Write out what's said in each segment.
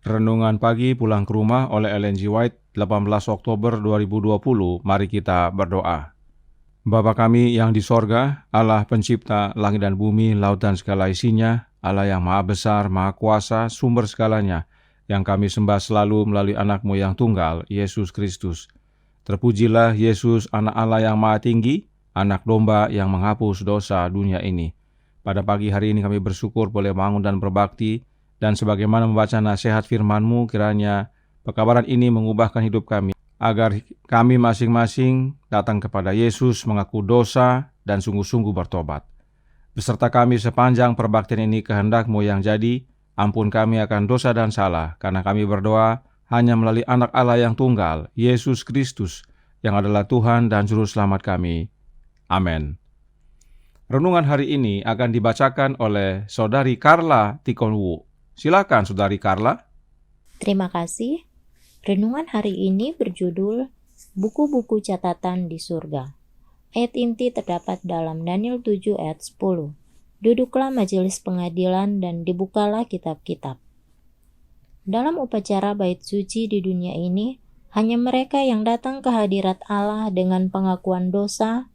Renungan pagi pulang ke rumah oleh Ellen G. White, 18 Oktober 2020. Mari kita berdoa. Bapa kami yang di sorga, Allah pencipta langit dan bumi, laut dan segala isinya, Allah yang maha besar, maha kuasa, sumber segalanya, yang kami sembah selalu melalui anak-Mu yang tunggal, Yesus Kristus. Terpujilah Yesus, anak Allah yang maha tinggi, anak domba yang menghapus dosa dunia ini. Pada pagi hari ini kami bersyukur boleh bangun dan berbakti, dan sebagaimana membaca nasihat firman-Mu, kiranya pekabaran ini mengubahkan hidup kami, agar kami masing-masing datang kepada Yesus, mengaku dosa, dan sungguh-sungguh bertobat. Beserta kami sepanjang perbaktian ini kehendak-Mu yang jadi, ampun kami akan dosa dan salah, karena kami berdoa hanya melalui anak Allah yang tunggal, Yesus Kristus, yang adalah Tuhan dan Juru Selamat kami. Amin. Renungan hari ini akan dibacakan oleh Saudari Carla Tikonwu. Silakan Saudari Carla. Terima kasih. Renungan hari ini berjudul Buku-buku catatan di surga. Ayat inti terdapat dalam Daniel 7 ayat 10. Duduklah majelis pengadilan dan dibukalah kitab-kitab. Dalam upacara bait suci di dunia ini, hanya mereka yang datang ke hadirat Allah dengan pengakuan dosa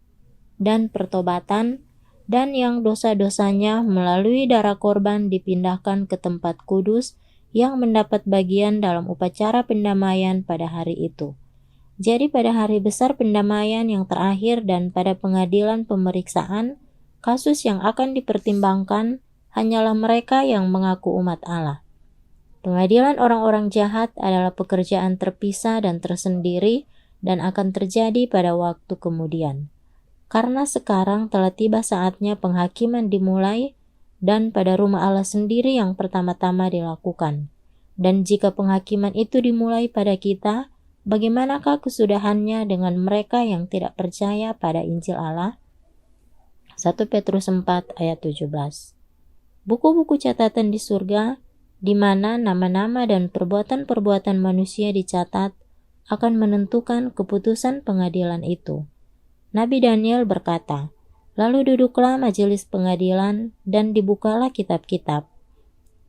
dan pertobatan, dan yang dosa-dosanya melalui darah korban dipindahkan ke tempat kudus yang mendapat bagian dalam upacara pendamaian pada hari itu. Jadi pada hari besar pendamaian yang terakhir dan pada pengadilan pemeriksaan, kasus yang akan dipertimbangkan hanyalah mereka yang mengaku umat Allah. Pengadilan orang-orang jahat adalah pekerjaan terpisah dan tersendiri dan akan terjadi pada waktu kemudian. Karena sekarang telah tiba saatnya penghakiman dimulai dan pada rumah Allah sendiri yang pertama-tama dilakukan. Dan jika penghakiman itu dimulai pada kita, bagaimanakah kesudahannya dengan mereka yang tidak percaya pada Injil Allah? 1 Petrus 4 ayat 17. Buku-buku catatan di surga, di mana nama-nama dan perbuatan-perbuatan manusia dicatat, akan menentukan keputusan pengadilan itu. Nabi Daniel berkata, "Lalu duduklah majelis pengadilan dan dibukalah kitab-kitab."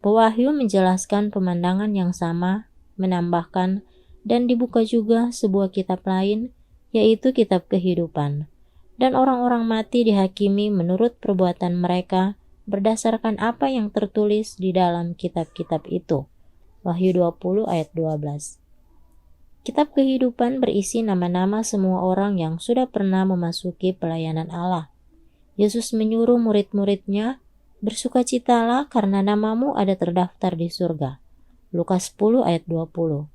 Pewahyu menjelaskan pemandangan yang sama, menambahkan, dan dibuka juga sebuah kitab lain, yaitu kitab kehidupan. Dan orang-orang mati dihakimi menurut perbuatan mereka berdasarkan apa yang tertulis di dalam kitab-kitab itu. Wahyu 20 ayat 12. Kitab kehidupan berisi nama-nama semua orang yang sudah pernah memasuki pelayanan Allah. Yesus menyuruh murid-muridnya, "Bersukacitalah karena namamu ada terdaftar di surga." Lukas 10 ayat 20.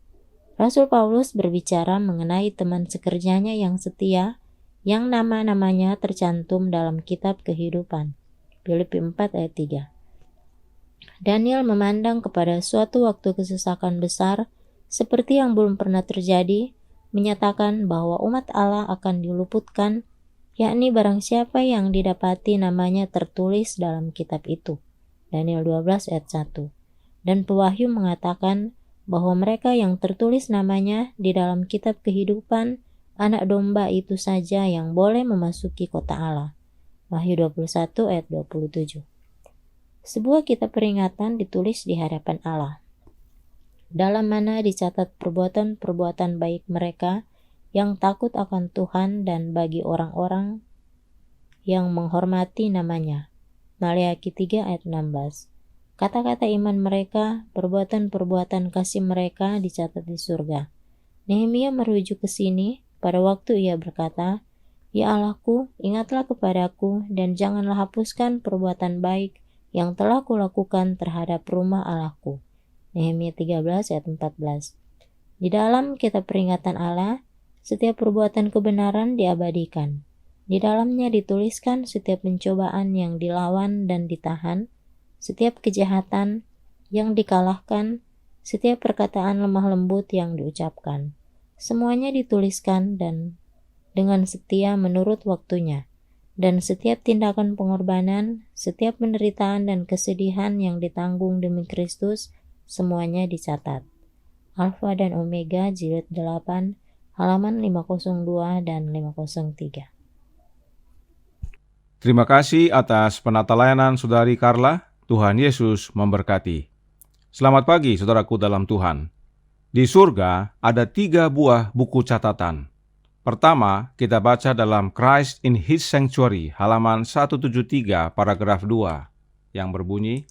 Rasul Paulus berbicara mengenai teman sekerjanya yang setia, yang nama-namanya tercantum dalam kitab kehidupan. Filipi 4 ayat 3. Daniel memandang kepada suatu waktu kesesakan besar, seperti yang belum pernah terjadi, menyatakan bahwa umat Allah akan diluputkan, yakni barang siapa yang didapati namanya tertulis dalam kitab itu. Daniel 12 ayat 1. Dan pewahyu mengatakan bahwa mereka yang tertulis namanya di dalam kitab kehidupan anak domba itu saja yang boleh memasuki kota Allah. Wahyu 21 ayat 27. Sebuah kitab peringatan ditulis di hadapan Allah, dalam mana dicatat perbuatan-perbuatan baik mereka yang takut akan Tuhan dan bagi orang-orang yang menghormati namanya. Maleakhi 3 ayat 16. Kata-kata iman mereka, perbuatan-perbuatan kasih mereka dicatat di surga. Nehemia merujuk ke sini pada waktu ia berkata, "Ya Allahku, ingatlah kepadaku dan janganlah hapuskan perbuatan baik yang telah kulakukan terhadap rumah Allahku." Nehemia 13 ayat 14. Di dalam kitab peringatan Allah, setiap perbuatan kebenaran diabadikan. Di dalamnya dituliskan setiap pencobaan yang dilawan dan ditahan, setiap kejahatan yang dikalahkan, setiap perkataan lemah lembut yang diucapkan. Semuanya dituliskan dan dengan setia menurut waktunya. Dan setiap tindakan pengorbanan, setiap penderitaan dan kesedihan yang ditanggung demi Kristus, semuanya dicatat. Alfa dan Omega jilid 8 halaman 502 dan 503. Terima kasih atas penata layanan Saudari Carla. Tuhan Yesus memberkati. Selamat pagi, saudaraku dalam Tuhan. Di surga ada 3 buah buku catatan. Pertama, kita baca dalam Christ in His Sanctuary, halaman 173, paragraf 2, yang berbunyi,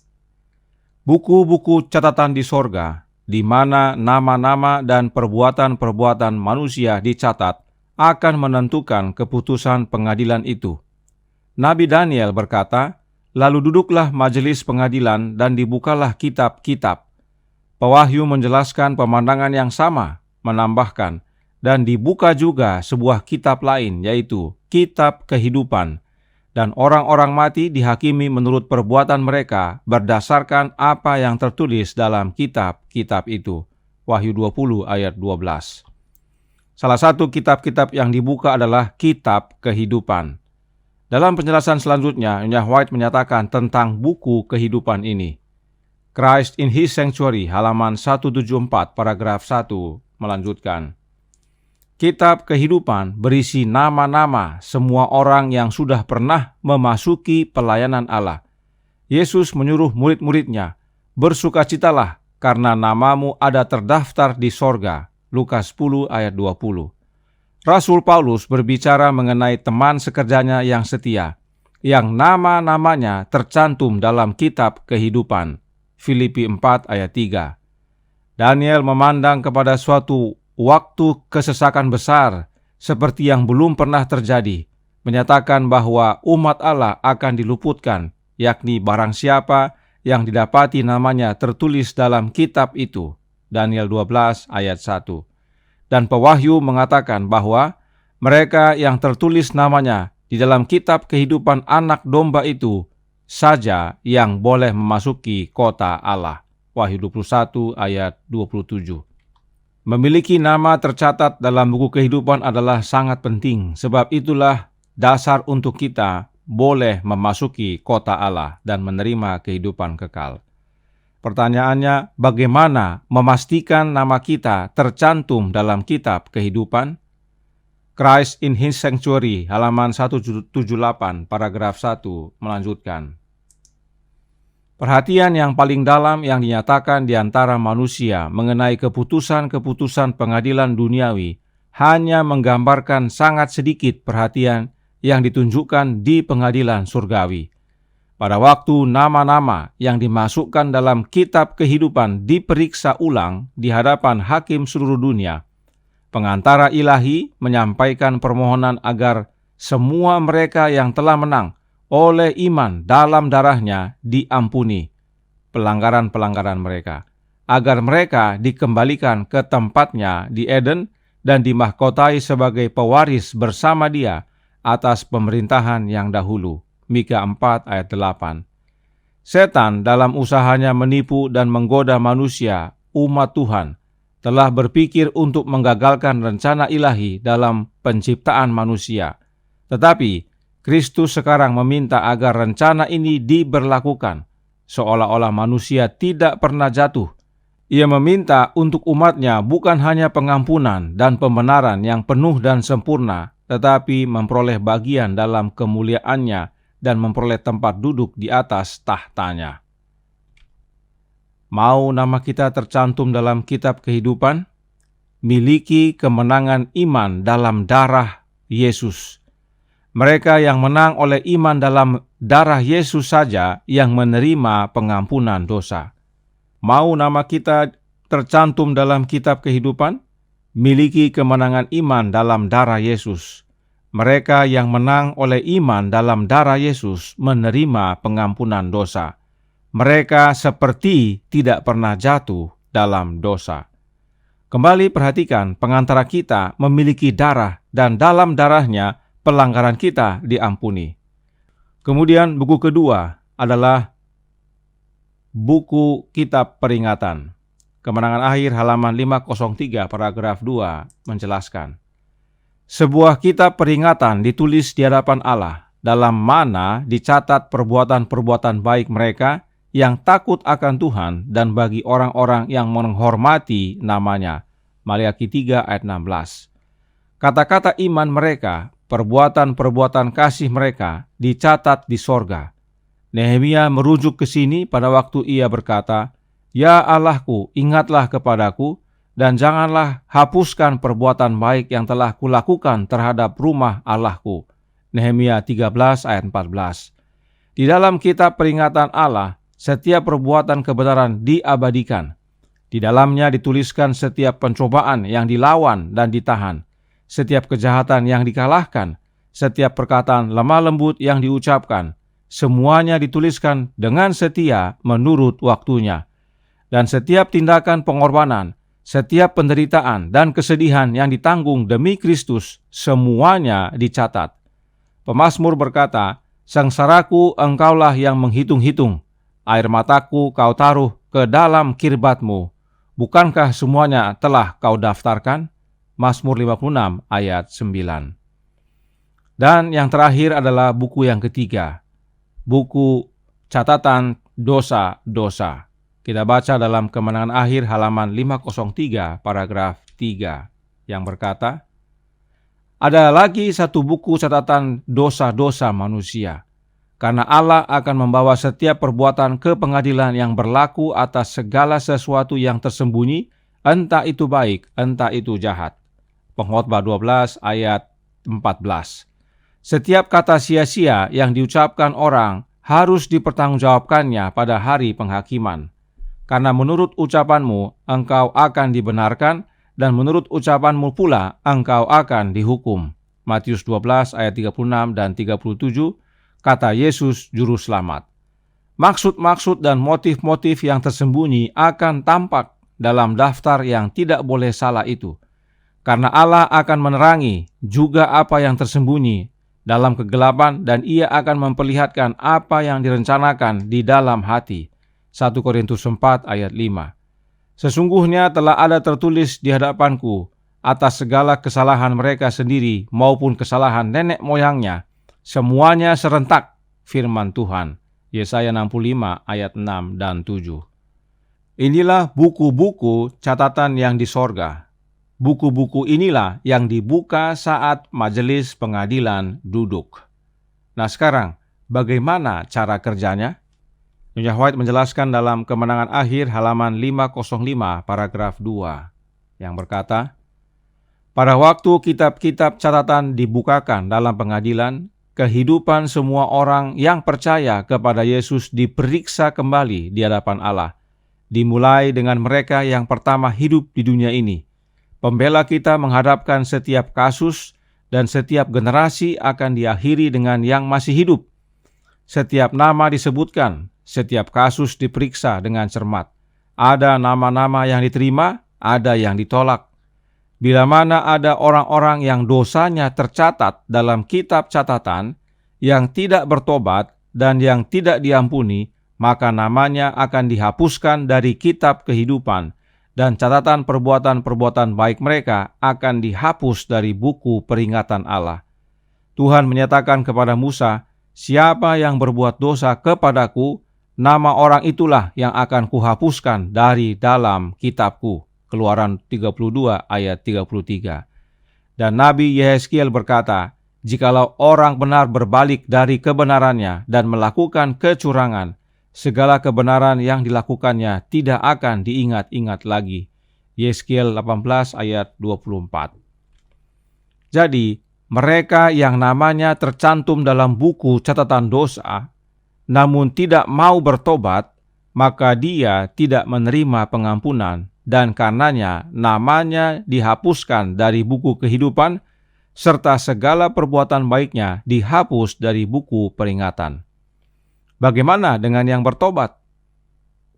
buku-buku catatan di sorga, di mana nama-nama dan perbuatan-perbuatan manusia dicatat, akan menentukan keputusan pengadilan itu. Nabi Daniel berkata, lalu duduklah majelis pengadilan dan dibukalah kitab-kitab. Pewahyu menjelaskan pemandangan yang sama, menambahkan, dan dibuka juga sebuah kitab lain, yaitu kitab kehidupan. Dan orang-orang mati dihakimi menurut perbuatan mereka berdasarkan apa yang tertulis dalam kitab-kitab itu. Wahyu 20 ayat 12. Salah satu kitab-kitab yang dibuka adalah kitab kehidupan. Dalam penjelasan selanjutnya, Nyonya White menyatakan tentang buku kehidupan ini. Christ in His Sanctuary, halaman 174, paragraf 1, melanjutkan. Kitab kehidupan berisi nama-nama semua orang yang sudah pernah memasuki pelayanan Allah. Yesus menyuruh murid-muridnya, bersukacitalah karena namamu ada terdaftar di sorga. Lukas 10 ayat 20. Rasul Paulus berbicara mengenai teman sekerjanya yang setia, yang nama-namanya tercantum dalam kitab kehidupan. Filipi 4 ayat 3. Daniel memandang kepada suatu waktu kesesakan besar seperti yang belum pernah terjadi, menyatakan bahwa umat Allah akan diluputkan, yakni barang siapa yang didapati namanya tertulis dalam kitab itu. Daniel 12 ayat 1. Dan pewahyu mengatakan bahwa mereka yang tertulis namanya di dalam kitab kehidupan anak domba itu saja yang boleh memasuki kota Allah. Wahyu 21 ayat 27. Memiliki nama tercatat dalam buku kehidupan adalah sangat penting, sebab itulah dasar untuk kita boleh memasuki kota Allah dan menerima kehidupan kekal. Pertanyaannya, bagaimana memastikan nama kita tercantum dalam kitab kehidupan? Christ in His Sanctuary, halaman 178, paragraf 1, melanjutkan. Perhatian yang paling dalam yang dinyatakan di antara manusia mengenai keputusan-keputusan pengadilan duniawi hanya menggambarkan sangat sedikit perhatian yang ditunjukkan di pengadilan surgawi. Pada waktu nama-nama yang dimasukkan dalam kitab kehidupan diperiksa ulang di hadapan hakim seluruh dunia, pengantara ilahi menyampaikan permohonan agar semua mereka yang telah menang oleh iman dalam darahnya diampuni pelanggaran-pelanggaran mereka, agar mereka dikembalikan ke tempatnya di Eden dan dimahkotai sebagai pewaris bersama Dia atas pemerintahan yang dahulu. Mika 4 ayat 8. Setan dalam usahanya menipu dan menggoda manusia, umat Tuhan, telah berpikir untuk menggagalkan rencana ilahi dalam penciptaan manusia. Tetapi Kristus sekarang meminta agar rencana ini diberlakukan, seolah-olah manusia tidak pernah jatuh. Ia meminta untuk umatnya bukan hanya pengampunan dan pembenaran yang penuh dan sempurna, tetapi memperoleh bagian dalam kemuliaannya dan memperoleh tempat duduk di atas tahtanya. Mau nama kita tercantum dalam kitab kehidupan? Miliki kemenangan iman dalam darah Yesus. Mereka yang menang oleh iman dalam darah Yesus saja yang menerima pengampunan dosa. Mau nama kita tercantum dalam kitab kehidupan? Miliki kemenangan iman dalam darah Yesus. Mereka yang menang oleh iman dalam darah Yesus menerima pengampunan dosa. Mereka seperti tidak pernah jatuh dalam dosa. Kembali perhatikan, pengantara kita memiliki darah dan dalam darahnya pelanggaran kita diampuni. Kemudian buku kedua adalah buku kitab peringatan. Kemenangan akhir halaman 503 paragraf 2 menjelaskan. Sebuah kitab peringatan ditulis di hadapan Allah, dalam mana dicatat perbuatan-perbuatan baik mereka yang takut akan Tuhan dan bagi orang-orang yang menghormati namanya. Maliaki 3 ayat 16. Kata-kata iman mereka, perbuatan-perbuatan kasih mereka dicatat di sorga. Nehemia merujuk ke sini pada waktu ia berkata, Ya Allahku, ingatlah kepadaku, dan janganlah hapuskan perbuatan baik yang telah kulakukan terhadap rumah Allahku. Nehemia 13 ayat 14. Di dalam kitab peringatan Allah, setiap perbuatan kebenaran diabadikan. Di dalamnya dituliskan setiap pencobaan yang dilawan dan ditahan, setiap kejahatan yang dikalahkan, setiap perkataan lemah lembut yang diucapkan. Semuanya dituliskan dengan setia menurut waktunya. Dan setiap tindakan pengorbanan, setiap penderitaan dan kesedihan yang ditanggung demi Kristus, semuanya dicatat. Pemazmur berkata, "Sengsaraku engkaulah yang menghitung-hitung, air mataku kau taruh ke dalam kirbatmu. Bukankah semuanya telah kau daftarkan?" Mazmur 56 ayat 9. Dan yang terakhir adalah buku yang ketiga, buku catatan dosa-dosa. Kita baca dalam Kemenangan Akhir halaman 503 paragraf 3 yang berkata, "Ada lagi satu buku catatan dosa-dosa manusia, karena Allah akan membawa setiap perbuatan ke pengadilan yang berlaku atas segala sesuatu yang tersembunyi, entah itu baik, entah itu jahat." Pengkhotbah 12 ayat 14. Setiap kata sia-sia yang diucapkan orang harus dipertanggungjawabkannya pada hari penghakiman. Karena menurut ucapanmu engkau akan dibenarkan, dan menurut ucapanmu pula engkau akan dihukum. Matius 12 ayat 36 dan 37, kata Yesus Juru Selamat. Maksud-maksud dan motif-motif yang tersembunyi akan tampak dalam daftar yang tidak boleh salah itu. Karena Allah akan menerangi juga apa yang tersembunyi dalam kegelapan, dan Ia akan memperlihatkan apa yang direncanakan di dalam hati. 1 Korintus 4 ayat 5. Sesungguhnya telah ada tertulis di hadapanku atas segala kesalahan mereka sendiri maupun kesalahan nenek moyangnya, semuanya serentak, firman Tuhan. Yesaya 65 ayat 6 dan 7. Inilah buku-buku catatan yang di sorga. Buku-buku inilah yang dibuka saat majelis pengadilan duduk. Nah sekarang, bagaimana cara kerjanya? Nyonya White menjelaskan dalam Kemenangan Akhir halaman 505 paragraf 2 yang berkata, "Pada waktu kitab-kitab catatan dibukakan dalam pengadilan, kehidupan semua orang yang percaya kepada Yesus diperiksa kembali di hadapan Allah, dimulai dengan mereka yang pertama hidup di dunia ini. Pembela kita menghadapkan setiap kasus, dan setiap generasi akan diakhiri dengan yang masih hidup. Setiap nama disebutkan, setiap kasus diperiksa dengan cermat. Ada nama-nama yang diterima, ada yang ditolak. Bila mana ada orang-orang yang dosanya tercatat dalam kitab catatan, yang tidak bertobat dan yang tidak diampuni, maka namanya akan dihapuskan dari kitab kehidupan, dan catatan perbuatan-perbuatan baik mereka akan dihapus dari buku peringatan Allah. Tuhan menyatakan kepada Musa, "Siapa yang berbuat dosa kepadaku, nama orang itulah yang akan kuhapuskan dari dalam kitabku." Keluaran 32 ayat 33. Dan Nabi Yehezkiel berkata, "Jikalau orang benar berbalik dari kebenarannya dan melakukan kecurangan, segala kebenaran yang dilakukannya tidak akan diingat-ingat lagi." Yehezkiel 18 ayat 24. Jadi, mereka yang namanya tercantum dalam buku catatan dosa, namun tidak mau bertobat, maka dia tidak menerima pengampunan, dan karenanya namanya dihapuskan dari buku kehidupan, serta segala perbuatan baiknya dihapus dari buku peringatan. Bagaimana dengan yang bertobat?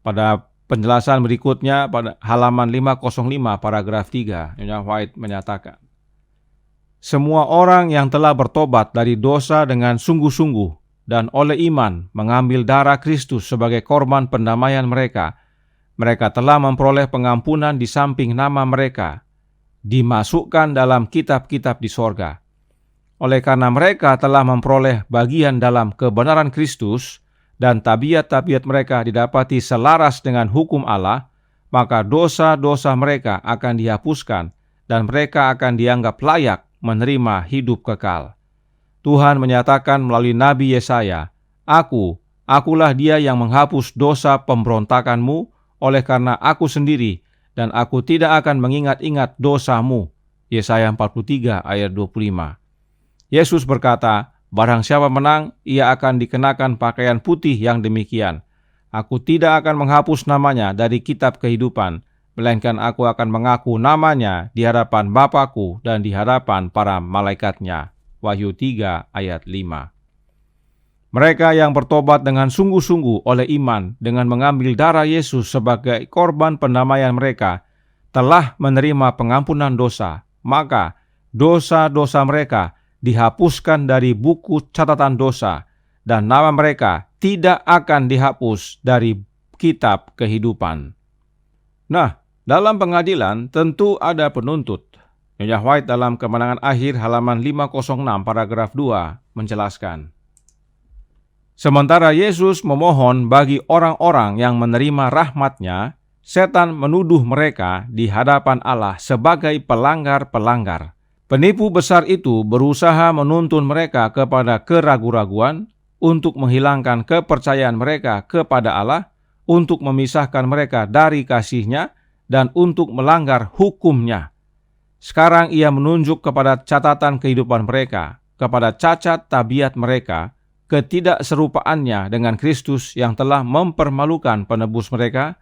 Pada penjelasan berikutnya pada halaman 505 paragraf 3, Nyonya White menyatakan, "Semua orang yang telah bertobat dari dosa dengan sungguh-sungguh dan oleh iman mengambil darah Kristus sebagai korban pendamaian mereka, mereka telah memperoleh pengampunan di samping nama mereka dimasukkan dalam kitab-kitab di sorga. Oleh karena mereka telah memperoleh bagian dalam kebenaran Kristus, dan tabiat-tabiat mereka didapati selaras dengan hukum Allah, maka dosa-dosa mereka akan dihapuskan, dan mereka akan dianggap layak menerima hidup kekal. Tuhan menyatakan melalui Nabi Yesaya, Akulah dia yang menghapus dosa pemberontakanmu, oleh karena aku sendiri, dan aku tidak akan mengingat-ingat dosamu. Yesaya 43 ayat 25. Yesus berkata, barang siapa menang, ia akan dikenakan pakaian putih yang demikian. Aku tidak akan menghapus namanya dari kitab kehidupan, melainkan aku akan mengaku namanya di hadapan Bapa-Ku dan di hadapan para malaikatnya. Wahyu 3 ayat 5. Mereka yang bertobat dengan sungguh-sungguh oleh iman dengan mengambil darah Yesus sebagai korban pendamaian mereka, telah menerima pengampunan dosa. Maka dosa-dosa mereka dihapuskan dari buku catatan dosa, dan nama mereka tidak akan dihapus dari kitab kehidupan. Nah, dalam pengadilan tentu ada penuntut. Nyonya White dalam Kemenangan Akhir halaman 506 paragraf 2 menjelaskan, sementara Yesus memohon bagi orang-orang yang menerima rahmat-Nya, setan menuduh mereka di hadapan Allah sebagai pelanggar-pelanggar. Penipu besar itu berusaha menuntun mereka kepada keraguan-raguan untuk menghilangkan kepercayaan mereka kepada Allah, untuk memisahkan mereka dari kasih-Nya, dan untuk melanggar hukum-Nya. Sekarang ia menunjuk kepada catatan kehidupan mereka, kepada cacat tabiat mereka, ketidakserupaannya dengan Kristus yang telah mempermalukan penebus mereka,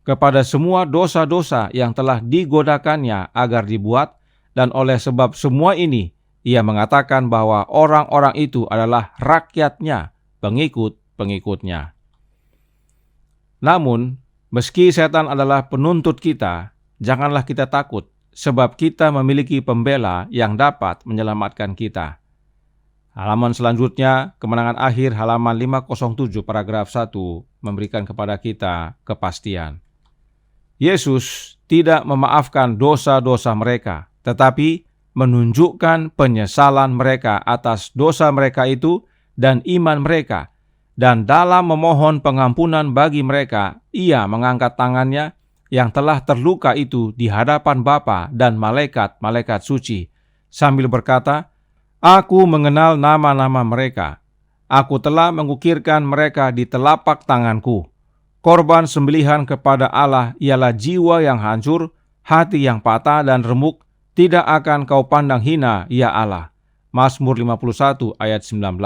kepada semua dosa-dosa yang telah digodakannya agar dibuat, dan oleh sebab semua ini, ia mengatakan bahwa orang-orang itu adalah rakyat-Nya, pengikut-pengikut-Nya. Namun, meski setan adalah penuntut kita, janganlah kita takut, sebab kita memiliki pembela yang dapat menyelamatkan kita. Halaman selanjutnya, Kemenangan Akhir halaman 507 paragraf 1 memberikan kepada kita kepastian. Yesus tidak memaafkan dosa-dosa mereka, tetapi menunjukkan penyesalan mereka atas dosa mereka itu dan iman mereka, dan dalam memohon pengampunan bagi mereka, ia mengangkat tangannya yang telah terluka itu di hadapan Bapa dan malaikat-malaikat suci, sambil berkata, aku mengenal nama-nama mereka. Aku telah mengukirkan mereka di telapak tanganku. Korban sembelihan kepada Allah ialah jiwa yang hancur, hati yang patah dan remuk, tidak akan kau pandang hina, ya Allah. Mazmur 51 ayat 19.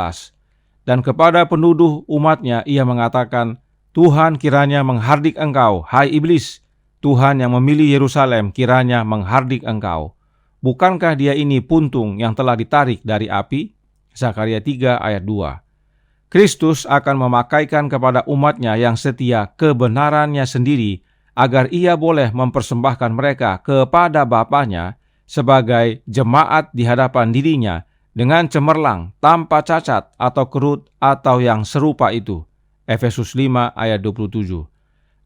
Dan kepada penuduh umat-Nya ia mengatakan, Tuhan kiranya menghardik engkau, hai iblis. Tuhan yang memilih Yerusalem kiranya menghardik engkau. Bukankah dia ini puntung yang telah ditarik dari api? Zakaria 3 ayat 2. Kristus akan memakaikan kepada umat-Nya yang setia kebenaran-Nya sendiri, agar ia boleh mempersembahkan mereka kepada Bapa-Nya sebagai jemaat di hadapan diri-Nya dengan cemerlang, tanpa cacat atau kerut atau yang serupa itu. Efesus 5 ayat 27.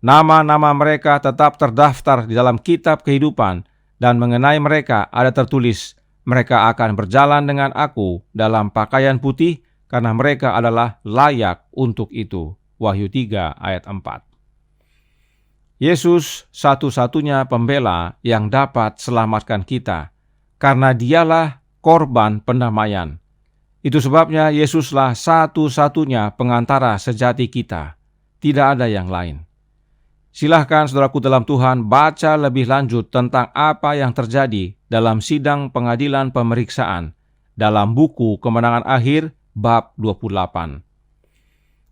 Nama-nama mereka tetap terdaftar di dalam kitab kehidupan, dan mengenai mereka ada tertulis, mereka akan berjalan dengan aku dalam pakaian putih, karena mereka adalah layak untuk itu. Wahyu 3 ayat 4. Yesus satu-satunya pembela yang dapat selamatkan kita, karena dialah korban pendamaian. Itu sebabnya Yesuslah satu-satunya pengantara sejati kita. Tidak ada yang lain. Silahkan saudaraku dalam Tuhan baca lebih lanjut tentang apa yang terjadi dalam sidang pengadilan pemeriksaan dalam buku Kemenangan Akhir bab 28.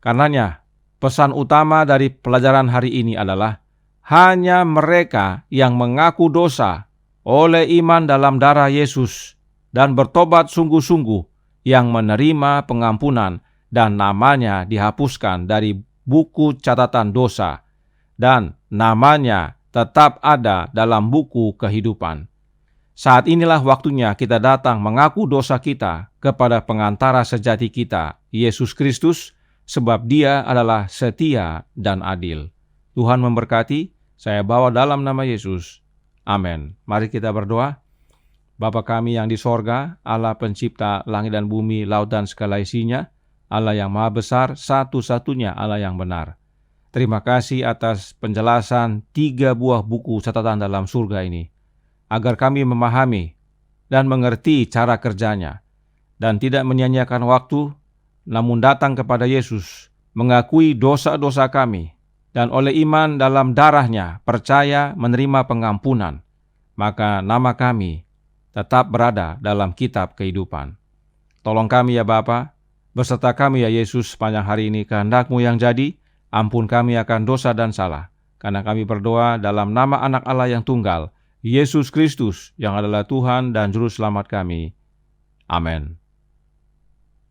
Karenanya, pesan utama dari pelajaran hari ini adalah hanya mereka yang mengaku dosa oleh iman dalam darah Yesus dan bertobat sungguh-sungguh yang menerima pengampunan dan namanya dihapuskan dari buku catatan dosa, dan namanya tetap ada dalam buku kehidupan. Saat inilah waktunya kita datang mengaku dosa kita kepada pengantara sejati kita, Yesus Kristus, sebab Dia adalah setia dan adil. Tuhan memberkati, saya bawa dalam nama Yesus. Amin. Mari kita berdoa. Bapa kami yang di sorga, Allah pencipta langit dan bumi, laut dan segala isinya, Allah yang maha besar, satu-satunya Allah yang benar. Terima kasih atas penjelasan 3 buah buku catatan dalam surga ini, agar kami memahami dan mengerti cara kerjanya, dan tidak menyia-nyiakan waktu, namun datang kepada Yesus, mengakui dosa-dosa kami, dan oleh iman dalam darah-Nya percaya menerima pengampunan, maka nama kami tetap berada dalam kitab kehidupan. Tolong kami ya Bapa, beserta kami ya Yesus sepanjang hari ini kehendak-Mu yang jadi, ampun kami akan dosa dan salah, karena kami berdoa dalam nama Anak Allah yang tunggal, Yesus Kristus yang adalah Tuhan dan Juru Selamat kami. Amin.